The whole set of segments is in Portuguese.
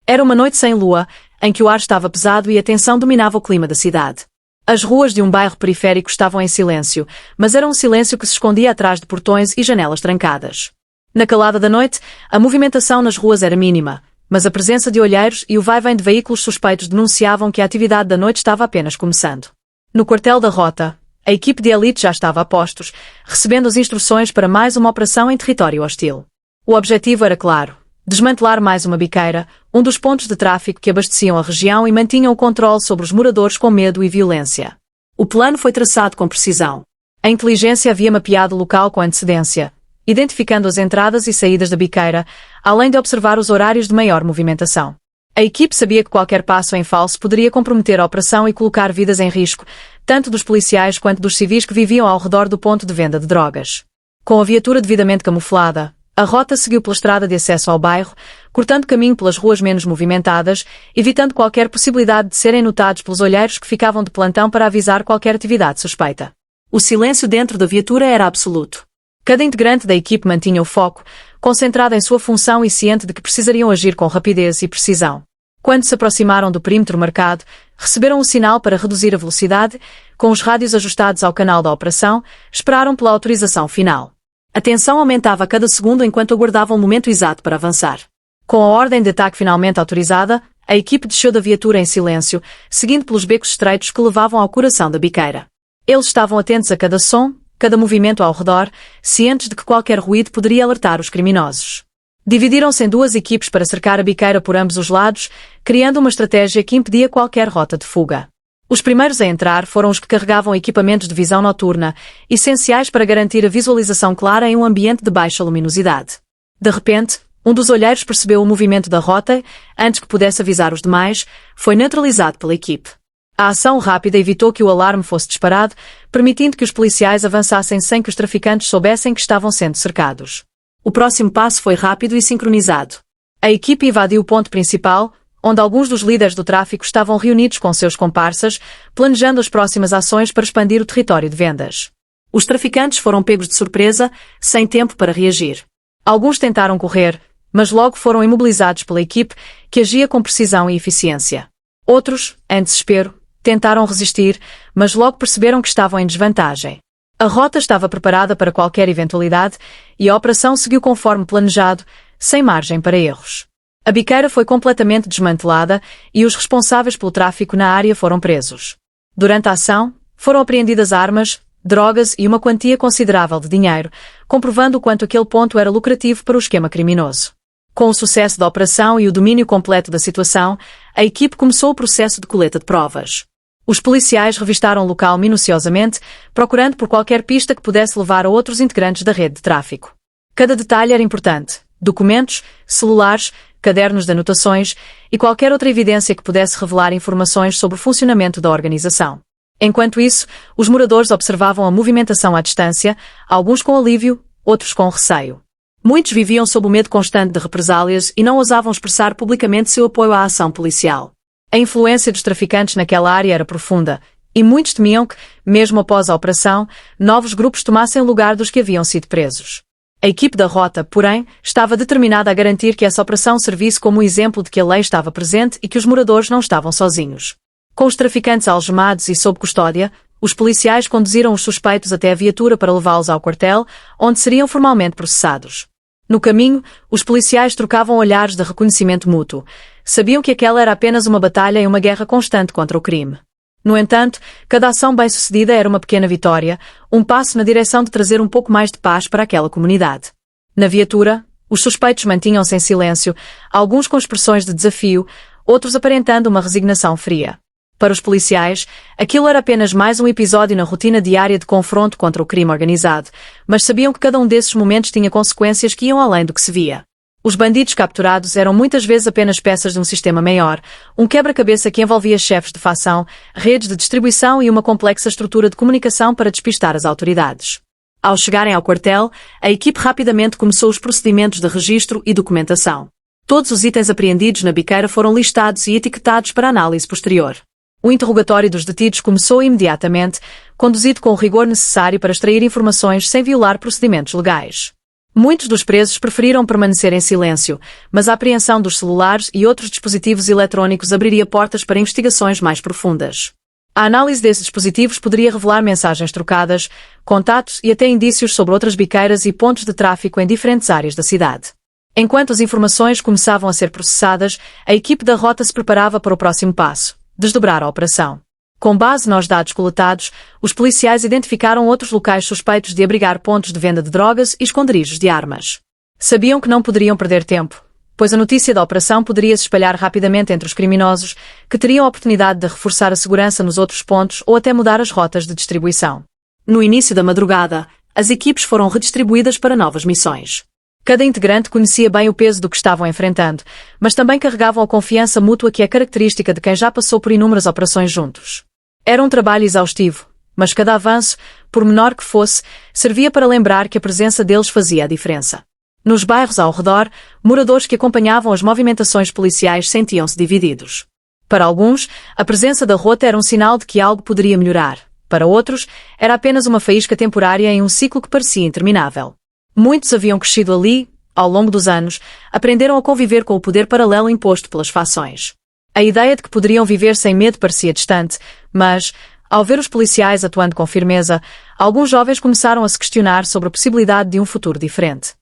Era uma noite sem lua, em que o ar estava pesado e a tensão dominava o clima da cidade. As ruas de um bairro periférico estavam em silêncio, mas era um silêncio que se escondia atrás de portões e janelas trancadas. Na calada da noite, a movimentação nas ruas era mínima, mas a presença de olheiros e o vai-vem de veículos suspeitos denunciavam que a atividade da noite estava apenas começando. No quartel da Rota, a equipe de elite já estava a postos, recebendo as instruções para mais uma operação em território hostil. O objetivo era claro: desmantelar mais uma biqueira, um dos pontos de tráfico que abasteciam a região e mantinham o controle sobre os moradores com medo e violência. O plano foi traçado com precisão. A inteligência havia mapeado o local com antecedência, identificando as entradas e saídas da biqueira, além de observar os horários de maior movimentação. A equipe sabia que qualquer passo em falso poderia comprometer a operação e colocar vidas em risco, tanto dos policiais quanto dos civis que viviam ao redor do ponto de venda de drogas. Com a viatura devidamente camuflada, a Rota seguiu pela estrada de acesso ao bairro, cortando caminho pelas ruas menos movimentadas, evitando qualquer possibilidade de serem notados pelos olheiros que ficavam de plantão para avisar qualquer atividade suspeita. O silêncio dentro da viatura era absoluto. Cada integrante da equipe mantinha o foco, concentrado em sua função e ciente de que precisariam agir com rapidez e precisão. Quando se aproximaram do perímetro marcado, receberam um sinal para reduzir a velocidade, com os rádios ajustados ao canal da operação, esperaram pela autorização final. A tensão aumentava a cada segundo enquanto aguardavam o momento exato para avançar. Com a ordem de ataque finalmente autorizada, a equipe desceu da viatura em silêncio, seguindo pelos becos estreitos que levavam ao coração da biqueira. Eles estavam atentos a cada som, cada movimento ao redor, cientes de que qualquer ruído poderia alertar os criminosos. Dividiram-se em duas equipes para cercar a biqueira por ambos os lados, criando uma estratégia que impedia qualquer rota de fuga. Os primeiros a entrar foram os que carregavam equipamentos de visão noturna, essenciais para garantir a visualização clara em um ambiente de baixa luminosidade. De repente, um dos olheiros percebeu o movimento da Rota, antes que pudesse avisar os demais, foi neutralizado pela equipe. A ação rápida evitou que o alarme fosse disparado, permitindo que os policiais avançassem sem que os traficantes soubessem que estavam sendo cercados. O próximo passo foi rápido e sincronizado. A equipe invadiu o ponto principal, onde alguns dos líderes do tráfico estavam reunidos com seus comparsas, planejando as próximas ações para expandir o território de vendas. Os traficantes foram pegos de surpresa, sem tempo para reagir. Alguns tentaram correr, mas logo foram imobilizados pela equipe, que agia com precisão e eficiência. Outros, em desespero, tentaram resistir, mas logo perceberam que estavam em desvantagem. A Rota estava preparada para qualquer eventualidade e a operação seguiu conforme planejado, sem margem para erros. A biqueira foi completamente desmantelada e os responsáveis pelo tráfico na área foram presos. Durante a ação, foram apreendidas armas, drogas e uma quantia considerável de dinheiro, comprovando o quanto aquele ponto era lucrativo para o esquema criminoso. Com o sucesso da operação e o domínio completo da situação, a equipe começou o processo de coleta de provas. Os policiais revistaram o local minuciosamente, procurando por qualquer pista que pudesse levar a outros integrantes da rede de tráfico. Cada detalhe era importante: documentos, celulares, cadernos de anotações e qualquer outra evidência que pudesse revelar informações sobre o funcionamento da organização. Enquanto isso, os moradores observavam a movimentação à distância, alguns com alívio, outros com receio. Muitos viviam sob o medo constante de represálias e não ousavam expressar publicamente seu apoio à ação policial. A influência dos traficantes naquela área era profunda, e muitos temiam que, mesmo após a operação, novos grupos tomassem o lugar dos que haviam sido presos. A equipe da Rota, porém, estava determinada a garantir que essa operação servisse como exemplo de que a lei estava presente e que os moradores não estavam sozinhos. Com os traficantes algemados e sob custódia, os policiais conduziram os suspeitos até a viatura para levá-los ao quartel, onde seriam formalmente processados. No caminho, os policiais trocavam olhares de reconhecimento mútuo. Sabiam que aquela era apenas uma batalha e uma guerra constante contra o crime. No entanto, cada ação bem-sucedida era uma pequena vitória, um passo na direção de trazer um pouco mais de paz para aquela comunidade. Na viatura, os suspeitos mantinham-se em silêncio, alguns com expressões de desafio, outros aparentando uma resignação fria. Para os policiais, aquilo era apenas mais um episódio na rotina diária de confronto contra o crime organizado, mas sabiam que cada um desses momentos tinha consequências que iam além do que se via. Os bandidos capturados eram muitas vezes apenas peças de um sistema maior, um quebra-cabeça que envolvia chefes de facção, redes de distribuição e uma complexa estrutura de comunicação para despistar as autoridades. Ao chegarem ao quartel, a equipe rapidamente começou os procedimentos de registro e documentação. Todos os itens apreendidos na biqueira foram listados e etiquetados para análise posterior. O interrogatório dos detidos começou imediatamente, conduzido com o rigor necessário para extrair informações sem violar procedimentos legais. Muitos dos presos preferiram permanecer em silêncio, mas a apreensão dos celulares e outros dispositivos eletrônicos abriria portas para investigações mais profundas. A análise desses dispositivos poderia revelar mensagens trocadas, contatos e até indícios sobre outras biqueiras e pontos de tráfico em diferentes áreas da cidade. Enquanto as informações começavam a ser processadas, a equipe da rota se preparava para o próximo passo: desdobrar a operação. Com base nos dados coletados, os policiais identificaram outros locais suspeitos de abrigar pontos de venda de drogas e esconderijos de armas. Sabiam que não poderiam perder tempo, pois a notícia da operação poderia se espalhar rapidamente entre os criminosos, que teriam a oportunidade de reforçar a segurança nos outros pontos ou até mudar as rotas de distribuição. No início da madrugada, as equipes foram redistribuídas para novas missões. Cada integrante conhecia bem o peso do que estavam enfrentando, mas também carregavam a confiança mútua que é característica de quem já passou por inúmeras operações juntos. Era um trabalho exaustivo, mas cada avanço, por menor que fosse, servia para lembrar que a presença deles fazia a diferença. Nos bairros ao redor, moradores que acompanhavam as movimentações policiais sentiam-se divididos. Para alguns, a presença da rota era um sinal de que algo poderia melhorar. Para outros, era apenas uma faísca temporária em um ciclo que parecia interminável. Muitos haviam crescido ali, ao longo dos anos, aprenderam a conviver com o poder paralelo imposto pelas fações. A ideia de que poderiam viver sem medo parecia distante, mas, ao ver os policiais atuando com firmeza, alguns jovens começaram a se questionar sobre a possibilidade de um futuro diferente.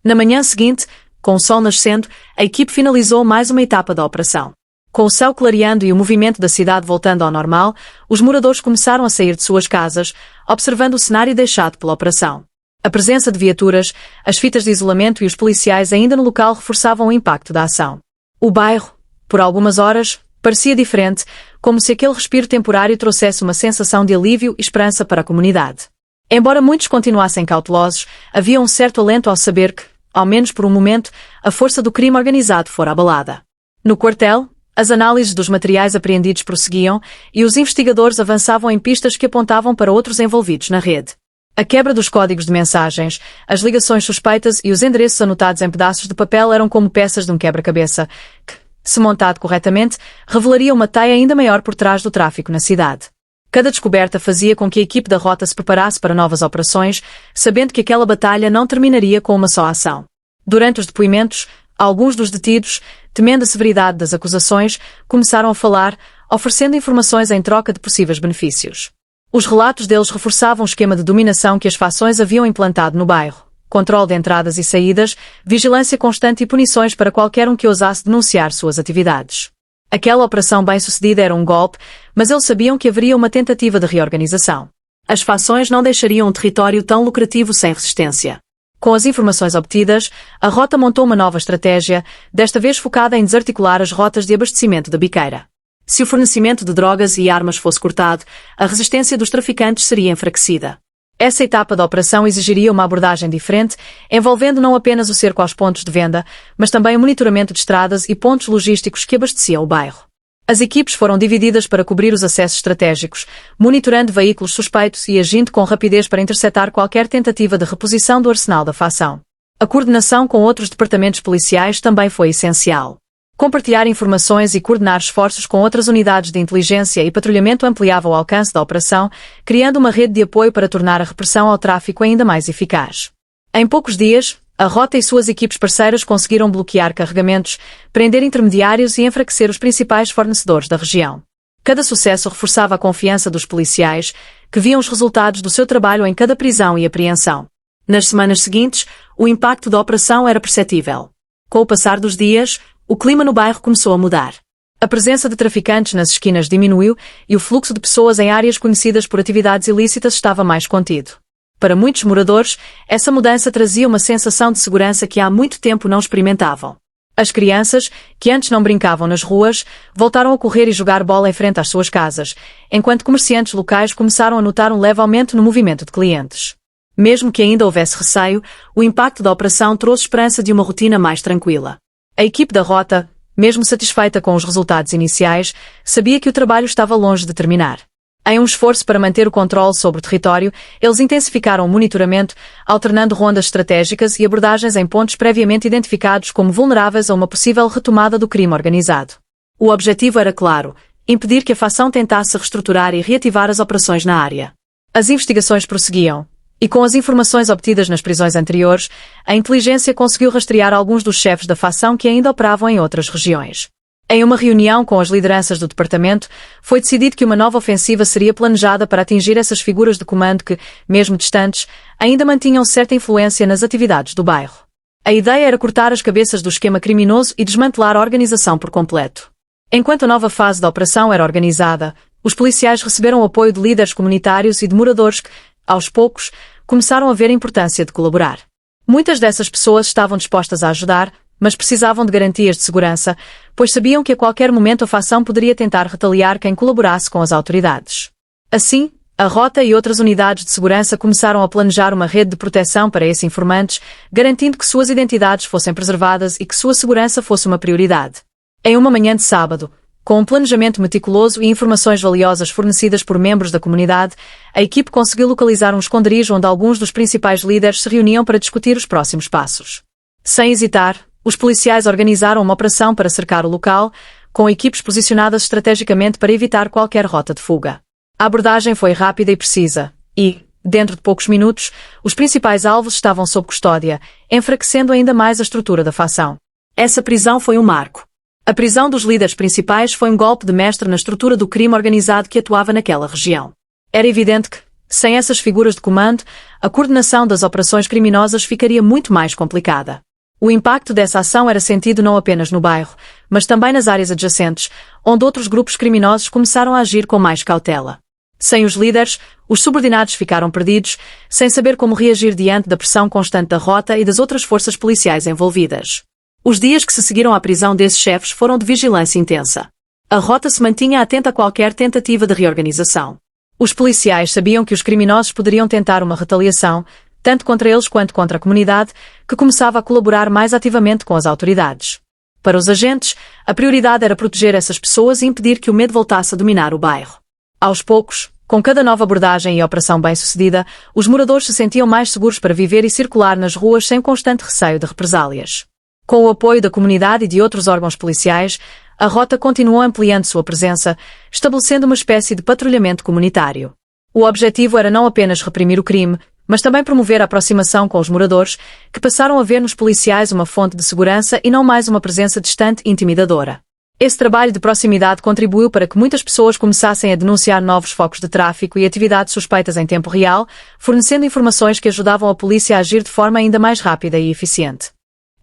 Na manhã seguinte, com o sol nascendo, a equipe finalizou mais uma etapa da operação. Com o céu clareando e o movimento da cidade voltando ao normal, os moradores começaram a sair de suas casas, observando o cenário deixado pela operação. A presença de viaturas, as fitas de isolamento e os policiais ainda no local reforçavam o impacto da ação. O bairro, por algumas horas, parecia diferente, como se aquele respiro temporário trouxesse uma sensação de alívio e esperança para a comunidade. Embora muitos continuassem cautelosos, havia um certo alento ao saber que, ao menos por um momento, a força do crime organizado fora abalada. No quartel, as análises dos materiais apreendidos prosseguiam e os investigadores avançavam em pistas que apontavam para outros envolvidos na rede. A quebra dos códigos de mensagens, as ligações suspeitas e os endereços anotados em pedaços de papel eram como peças de um quebra-cabeça, que, se montado corretamente, revelaria uma teia ainda maior por trás do tráfico na cidade. Cada descoberta fazia com que a equipe da rota se preparasse para novas operações, sabendo que aquela batalha não terminaria com uma só ação. Durante os depoimentos, alguns dos detidos, temendo a severidade das acusações, começaram a falar, oferecendo informações em troca de possíveis benefícios. Os relatos deles reforçavam o esquema de dominação que as fações haviam implantado no bairro. Controle de entradas e saídas, vigilância constante e punições para qualquer um que ousasse denunciar suas atividades. Aquela operação bem-sucedida era um golpe, mas eles sabiam que haveria uma tentativa de reorganização. As fações não deixariam um território tão lucrativo sem resistência. Com as informações obtidas, a rota montou uma nova estratégia, desta vez focada em desarticular as rotas de abastecimento da biqueira. Se o fornecimento de drogas e armas fosse cortado, a resistência dos traficantes seria enfraquecida. Essa etapa da operação exigiria uma abordagem diferente, envolvendo não apenas o cerco aos pontos de venda, mas também o monitoramento de estradas e pontos logísticos que abasteciam o bairro. As equipes foram divididas para cobrir os acessos estratégicos, monitorando veículos suspeitos e agindo com rapidez para interceptar qualquer tentativa de reposição do arsenal da fação. A coordenação com outros departamentos policiais também foi essencial. Compartilhar informações e coordenar esforços com outras unidades de inteligência e patrulhamento ampliava o alcance da operação, criando uma rede de apoio para tornar a repressão ao tráfico ainda mais eficaz. Em poucos dias, a rota e suas equipes parceiras conseguiram bloquear carregamentos, prender intermediários e enfraquecer os principais fornecedores da região. Cada sucesso reforçava a confiança dos policiais, que viam os resultados do seu trabalho em cada prisão e apreensão. Nas semanas seguintes, o impacto da operação era perceptível. Com o passar dos dias, o clima no bairro começou a mudar. A presença de traficantes nas esquinas diminuiu e o fluxo de pessoas em áreas conhecidas por atividades ilícitas estava mais contido. Para muitos moradores, essa mudança trazia uma sensação de segurança que há muito tempo não experimentavam. As crianças, que antes não brincavam nas ruas, voltaram a correr e jogar bola em frente às suas casas, enquanto comerciantes locais começaram a notar um leve aumento no movimento de clientes. Mesmo que ainda houvesse receio, o impacto da operação trouxe esperança de uma rotina mais tranquila. A equipe da rota, mesmo satisfeita com os resultados iniciais, sabia que o trabalho estava longe de terminar. Em um esforço para manter o controle sobre o território, eles intensificaram o monitoramento, alternando rondas estratégicas e abordagens em pontos previamente identificados como vulneráveis a uma possível retomada do crime organizado. O objetivo era claro: impedir que a fação tentasse reestruturar e reativar as operações na área. As investigações prosseguiam, E com as informações obtidas nas prisões anteriores, a inteligência conseguiu rastrear alguns dos chefes da facção que ainda operavam em outras regiões. Em uma reunião com as lideranças do departamento, foi decidido que uma nova ofensiva seria planejada para atingir essas figuras de comando que, mesmo distantes, ainda mantinham certa influência nas atividades do bairro. A ideia era cortar as cabeças do esquema criminoso e desmantelar a organização por completo. Enquanto a nova fase da operação era organizada, os policiais receberam o apoio de líderes comunitários e de moradores que, aos poucos, começaram a ver a importância de colaborar. Muitas dessas pessoas estavam dispostas a ajudar, mas precisavam de garantias de segurança, pois sabiam que a qualquer momento a facção poderia tentar retaliar quem colaborasse com as autoridades. Assim, a Rota e outras unidades de segurança começaram a planejar uma rede de proteção para esses informantes, garantindo que suas identidades fossem preservadas e que sua segurança fosse uma prioridade. Em uma manhã de sábado, com um planejamento meticuloso e informações valiosas fornecidas por membros da comunidade, a equipe conseguiu localizar um esconderijo onde alguns dos principais líderes se reuniam para discutir os próximos passos. Sem hesitar, os policiais organizaram uma operação para cercar o local, com equipes posicionadas estrategicamente para evitar qualquer rota de fuga. A abordagem foi rápida e precisa, e, dentro de poucos minutos, os principais alvos estavam sob custódia, enfraquecendo ainda mais a estrutura da facção. Essa prisão foi um marco. A prisão dos líderes principais foi um golpe de mestre na estrutura do crime organizado que atuava naquela região. Era evidente que, sem essas figuras de comando, a coordenação das operações criminosas ficaria muito mais complicada. O impacto dessa ação era sentido não apenas no bairro, mas também nas áreas adjacentes, onde outros grupos criminosos começaram a agir com mais cautela. Sem os líderes, os subordinados ficaram perdidos, sem saber como reagir diante da pressão constante da Rota e das outras forças policiais envolvidas. Os dias que se seguiram à prisão desses chefes foram de vigilância intensa. A Rota se mantinha atenta a qualquer tentativa de reorganização. Os policiais sabiam que os criminosos poderiam tentar uma retaliação, tanto contra eles quanto contra a comunidade, que começava a colaborar mais ativamente com as autoridades. Para os agentes, a prioridade era proteger essas pessoas e impedir que o medo voltasse a dominar o bairro. Aos poucos, com cada nova abordagem e operação bem-sucedida, os moradores se sentiam mais seguros para viver e circular nas ruas sem constante receio de represálias. Com o apoio da comunidade e de outros órgãos policiais, a Rota continuou ampliando sua presença, estabelecendo uma espécie de patrulhamento comunitário. O objetivo era não apenas reprimir o crime, mas também promover a aproximação com os moradores, que passaram a ver nos policiais uma fonte de segurança e não mais uma presença distante e intimidadora. Esse trabalho de proximidade contribuiu para que muitas pessoas começassem a denunciar novos focos de tráfico e atividades suspeitas em tempo real, fornecendo informações que ajudavam a polícia a agir de forma ainda mais rápida e eficiente.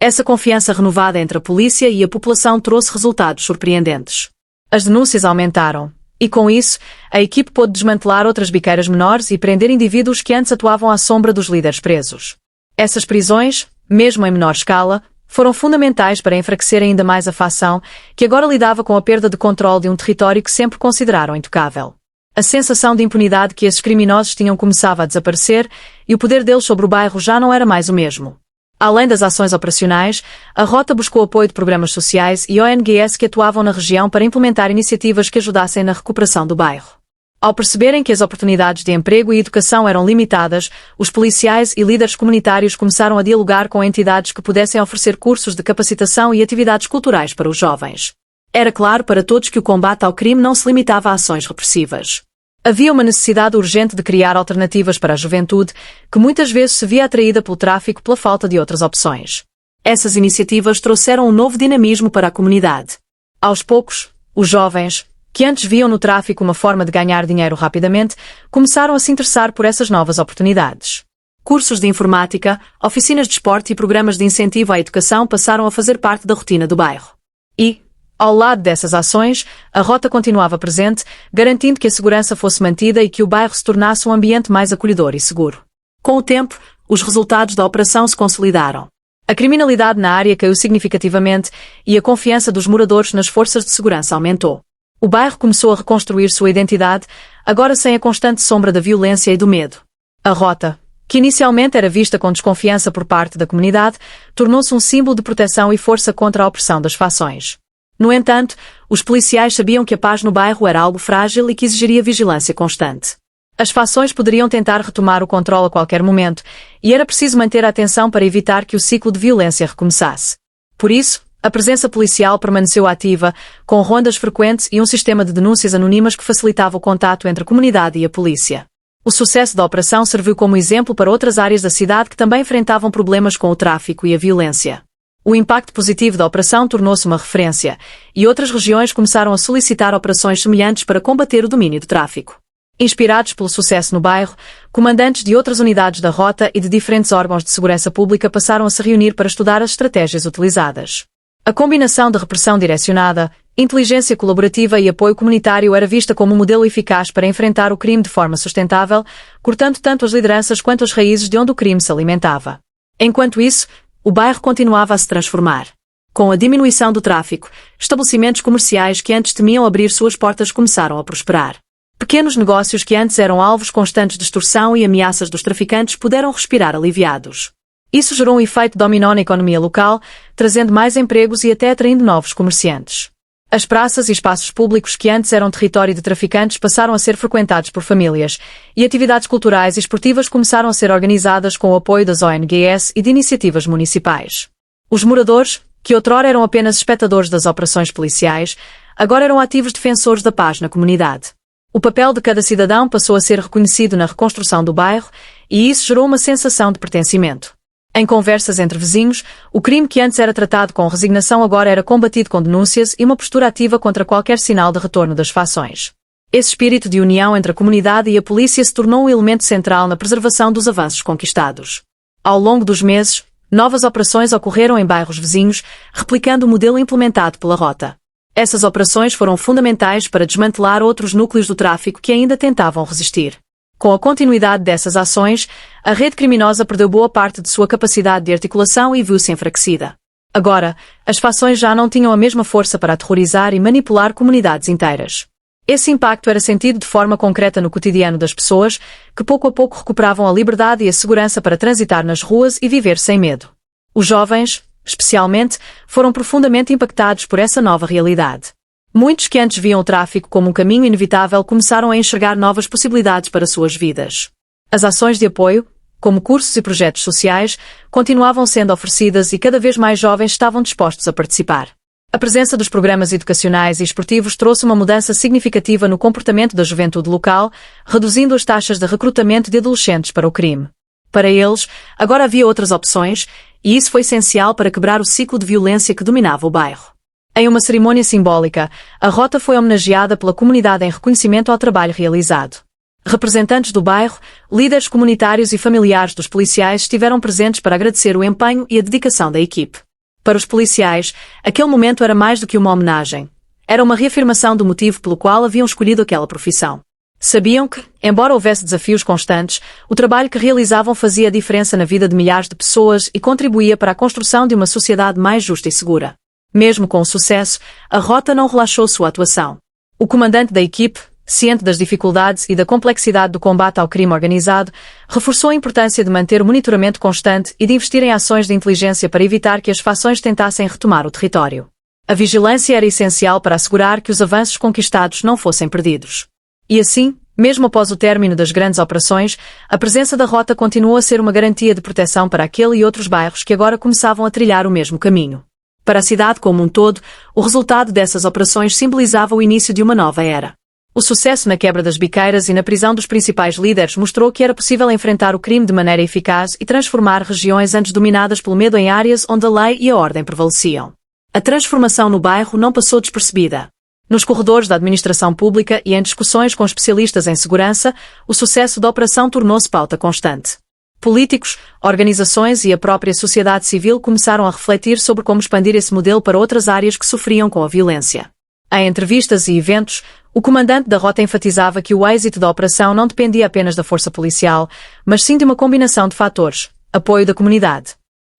Essa confiança renovada entre a polícia e a população trouxe resultados surpreendentes. As denúncias aumentaram, e com isso, a equipe pôde desmantelar outras biqueiras menores e prender indivíduos que antes atuavam à sombra dos líderes presos. Essas prisões, mesmo em menor escala, foram fundamentais para enfraquecer ainda mais a facção, que agora lidava com a perda de controle de um território que sempre consideraram intocável. A sensação de impunidade que esses criminosos tinham começava a desaparecer, e o poder deles sobre o bairro já não era mais o mesmo. Além das ações operacionais, a Rota buscou apoio de programas sociais e ONGs que atuavam na região para implementar iniciativas que ajudassem na recuperação do bairro. Ao perceberem que as oportunidades de emprego e educação eram limitadas, os policiais e líderes comunitários começaram a dialogar com entidades que pudessem oferecer cursos de capacitação e atividades culturais para os jovens. Era claro para todos que o combate ao crime não se limitava a ações repressivas. Havia uma necessidade urgente de criar alternativas para a juventude, que muitas vezes se via atraída pelo tráfico pela falta de outras opções. Essas iniciativas trouxeram um novo dinamismo para a comunidade. Aos poucos, os jovens, que antes viam no tráfico uma forma de ganhar dinheiro rapidamente, começaram a se interessar por essas novas oportunidades. Cursos de informática, oficinas de esporte e programas de incentivo à educação passaram a fazer parte da rotina do bairro. E, ao lado dessas ações, a Rota continuava presente, garantindo que a segurança fosse mantida e que o bairro se tornasse um ambiente mais acolhedor e seguro. Com o tempo, os resultados da operação se consolidaram. A criminalidade na área caiu significativamente e a confiança dos moradores nas forças de segurança aumentou. O bairro começou a reconstruir sua identidade, agora sem a constante sombra da violência e do medo. A Rota, que inicialmente era vista com desconfiança por parte da comunidade, tornou-se um símbolo de proteção e força contra a opressão das facções. No entanto, os policiais sabiam que a paz no bairro era algo frágil e que exigiria vigilância constante. As facções poderiam tentar retomar o controle a qualquer momento, e era preciso manter a atenção para evitar que o ciclo de violência recomeçasse. Por isso, a presença policial permaneceu ativa, com rondas frequentes e um sistema de denúncias anônimas que facilitava o contato entre a comunidade e a polícia. O sucesso da operação serviu como exemplo para outras áreas da cidade que também enfrentavam problemas com o tráfico e a violência. O impacto positivo da operação tornou-se uma referência, e outras regiões começaram a solicitar operações semelhantes para combater o domínio do tráfico. Inspirados pelo sucesso no bairro, comandantes de outras unidades da rota e de diferentes órgãos de segurança pública passaram a se reunir para estudar as estratégias utilizadas. A combinação de repressão direcionada, inteligência colaborativa e apoio comunitário era vista como um modelo eficaz para enfrentar o crime de forma sustentável, cortando tanto as lideranças quanto as raízes de onde o crime se alimentava. Enquanto isso, o bairro continuava a se transformar. Com a diminuição do tráfico, estabelecimentos comerciais que antes temiam abrir suas portas começaram a prosperar. Pequenos negócios que antes eram alvos constantes de extorsão e ameaças dos traficantes puderam respirar aliviados. Isso gerou um efeito dominó na economia local, trazendo mais empregos e até atraindo novos comerciantes. As praças e espaços públicos que antes eram território de traficantes passaram a ser frequentados por famílias, e atividades culturais e esportivas começaram a ser organizadas com o apoio das ONGs e de iniciativas municipais. Os moradores, que outrora eram apenas espectadores das operações policiais, agora eram ativos defensores da paz na comunidade. O papel de cada cidadão passou a ser reconhecido na reconstrução do bairro, e isso gerou uma sensação de pertencimento. Em conversas entre vizinhos, o crime que antes era tratado com resignação agora era combatido com denúncias e uma postura ativa contra qualquer sinal de retorno das fações. Esse espírito de união entre a comunidade e a polícia se tornou um elemento central na preservação dos avanços conquistados. Ao longo dos meses, novas operações ocorreram em bairros vizinhos, replicando o modelo implementado pela rota. Essas operações foram fundamentais para desmantelar outros núcleos do tráfico que ainda tentavam resistir. Com a continuidade dessas ações, a rede criminosa perdeu boa parte de sua capacidade de articulação e viu-se enfraquecida. Agora, as fações já não tinham a mesma força para aterrorizar e manipular comunidades inteiras. Esse impacto era sentido de forma concreta no cotidiano das pessoas, que pouco a pouco recuperavam a liberdade e a segurança para transitar nas ruas e viver sem medo. Os jovens, especialmente, foram profundamente impactados por essa nova realidade. Muitos que antes viam o tráfico como um caminho inevitável começaram a enxergar novas possibilidades para suas vidas. As ações de apoio, como cursos e projetos sociais, continuavam sendo oferecidas e cada vez mais jovens estavam dispostos a participar. A presença dos programas educacionais e esportivos trouxe uma mudança significativa no comportamento da juventude local, reduzindo as taxas de recrutamento de adolescentes para o crime. Para eles, agora havia outras opções, e isso foi essencial para quebrar o ciclo de violência que dominava o bairro. Em uma cerimônia simbólica, a rota foi homenageada pela comunidade em reconhecimento ao trabalho realizado. Representantes do bairro, líderes comunitários e familiares dos policiais estiveram presentes para agradecer o empenho e a dedicação da equipe. Para os policiais, aquele momento era mais do que uma homenagem. Era uma reafirmação do motivo pelo qual haviam escolhido aquela profissão. Sabiam que, embora houvesse desafios constantes, o trabalho que realizavam fazia a diferença na vida de milhares de pessoas e contribuía para a construção de uma sociedade mais justa e segura. Mesmo com o sucesso, a rota não relaxou sua atuação. O comandante da equipe, ciente das dificuldades e da complexidade do combate ao crime organizado, reforçou a importância de manter o monitoramento constante e de investir em ações de inteligência para evitar que as fações tentassem retomar o território. A vigilância era essencial para assegurar que os avanços conquistados não fossem perdidos. E assim, mesmo após o término das grandes operações, a presença da rota continuou a ser uma garantia de proteção para aquele e outros bairros que agora começavam a trilhar o mesmo caminho. Para a cidade como um todo, o resultado dessas operações simbolizava o início de uma nova era. O sucesso na quebra das biqueiras e na prisão dos principais líderes mostrou que era possível enfrentar o crime de maneira eficaz e transformar regiões antes dominadas pelo medo em áreas onde a lei e a ordem prevaleciam. A transformação no bairro não passou despercebida. Nos corredores da administração pública e em discussões com especialistas em segurança, o sucesso da operação tornou-se pauta constante. Políticos, organizações e a própria sociedade civil começaram a refletir sobre como expandir esse modelo para outras áreas que sofriam com a violência. Em entrevistas e eventos, o comandante da rota enfatizava que o êxito da operação não dependia apenas da força policial, mas sim de uma combinação de fatores: apoio da comunidade,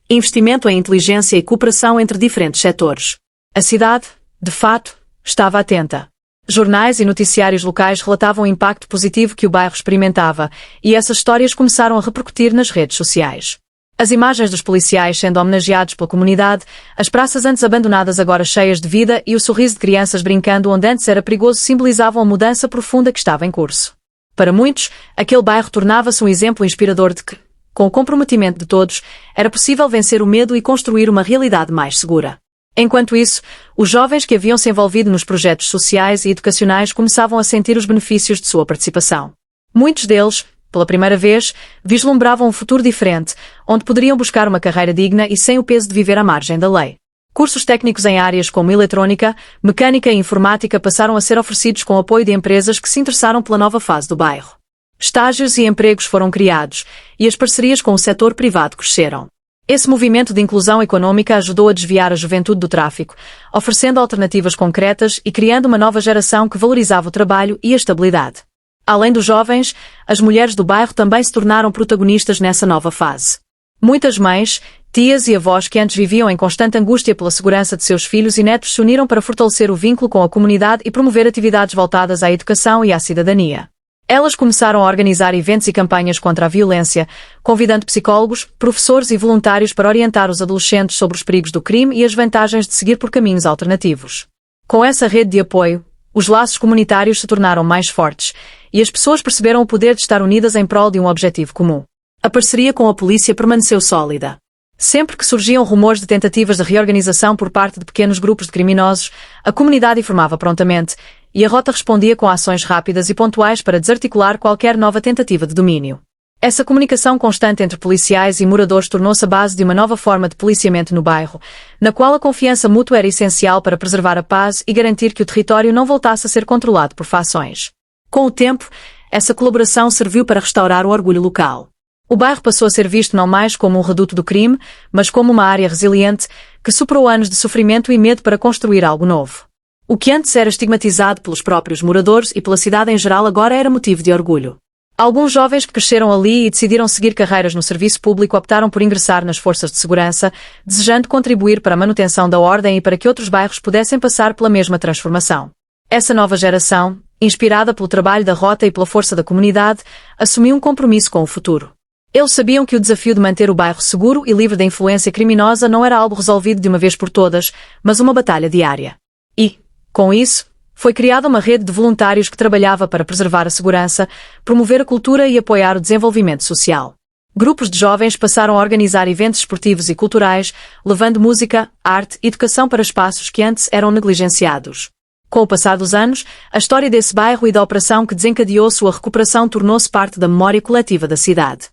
investimento em inteligência e cooperação entre diferentes setores. A cidade, de fato, estava atenta. Jornais e noticiários locais relatavam o impacto positivo que o bairro experimentava, e essas histórias começaram a repercutir nas redes sociais. As imagens dos policiais sendo homenageados pela comunidade, as praças antes abandonadas agora cheias de vida e o sorriso de crianças brincando onde antes era perigoso simbolizavam a mudança profunda que estava em curso. Para muitos, aquele bairro tornava-se um exemplo inspirador de que, com o comprometimento de todos, era possível vencer o medo e construir uma realidade mais segura. Enquanto isso, os jovens que haviam se envolvido nos projetos sociais e educacionais começavam a sentir os benefícios de sua participação. Muitos deles, pela primeira vez, vislumbravam um futuro diferente, onde poderiam buscar uma carreira digna e sem o peso de viver à margem da lei. Cursos técnicos em áreas como eletrônica, mecânica e informática passaram a ser oferecidos com apoio de empresas que se interessaram pela nova fase do bairro. Estágios e empregos foram criados, e as parcerias com o setor privado cresceram. Esse movimento de inclusão econômica ajudou a desviar a juventude do tráfico, oferecendo alternativas concretas e criando uma nova geração que valorizava o trabalho e a estabilidade. Além dos jovens, as mulheres do bairro também se tornaram protagonistas nessa nova fase. Muitas mães, tias e avós que antes viviam em constante angústia pela segurança de seus filhos e netos se uniram para fortalecer o vínculo com a comunidade e promover atividades voltadas à educação e à cidadania. Elas começaram a organizar eventos e campanhas contra a violência, convidando psicólogos, professores e voluntários para orientar os adolescentes sobre os perigos do crime e as vantagens de seguir por caminhos alternativos. Com essa rede de apoio, os laços comunitários se tornaram mais fortes e as pessoas perceberam o poder de estar unidas em prol de um objetivo comum. A parceria com a polícia permaneceu sólida. Sempre que surgiam rumores de tentativas de reorganização por parte de pequenos grupos de criminosos, a comunidade informava prontamente, e a rota respondia com ações rápidas e pontuais para desarticular qualquer nova tentativa de domínio. Essa comunicação constante entre policiais e moradores tornou-se a base de uma nova forma de policiamento no bairro, na qual a confiança mútua era essencial para preservar a paz e garantir que o território não voltasse a ser controlado por facções. Com o tempo, essa colaboração serviu para restaurar o orgulho local. O bairro passou a ser visto não mais como um reduto do crime, mas como uma área resiliente que superou anos de sofrimento e medo para construir algo novo. O que antes era estigmatizado pelos próprios moradores e pela cidade em geral agora era motivo de orgulho. Alguns jovens que cresceram ali e decidiram seguir carreiras no serviço público optaram por ingressar nas forças de segurança, desejando contribuir para a manutenção da ordem e para que outros bairros pudessem passar pela mesma transformação. Essa nova geração, inspirada pelo trabalho da rota e pela força da comunidade, assumiu um compromisso com o futuro. Eles sabiam que o desafio de manter o bairro seguro e livre da influência criminosa não era algo resolvido de uma vez por todas, mas uma batalha diária. E, com isso, foi criada uma rede de voluntários que trabalhava para preservar a segurança, promover a cultura e apoiar o desenvolvimento social. Grupos de jovens passaram a organizar eventos esportivos e culturais, levando música, arte e educação para espaços que antes eram negligenciados. Com o passar dos anos, a história desse bairro e da operação que desencadeou sua recuperação tornou-se parte da memória coletiva da cidade.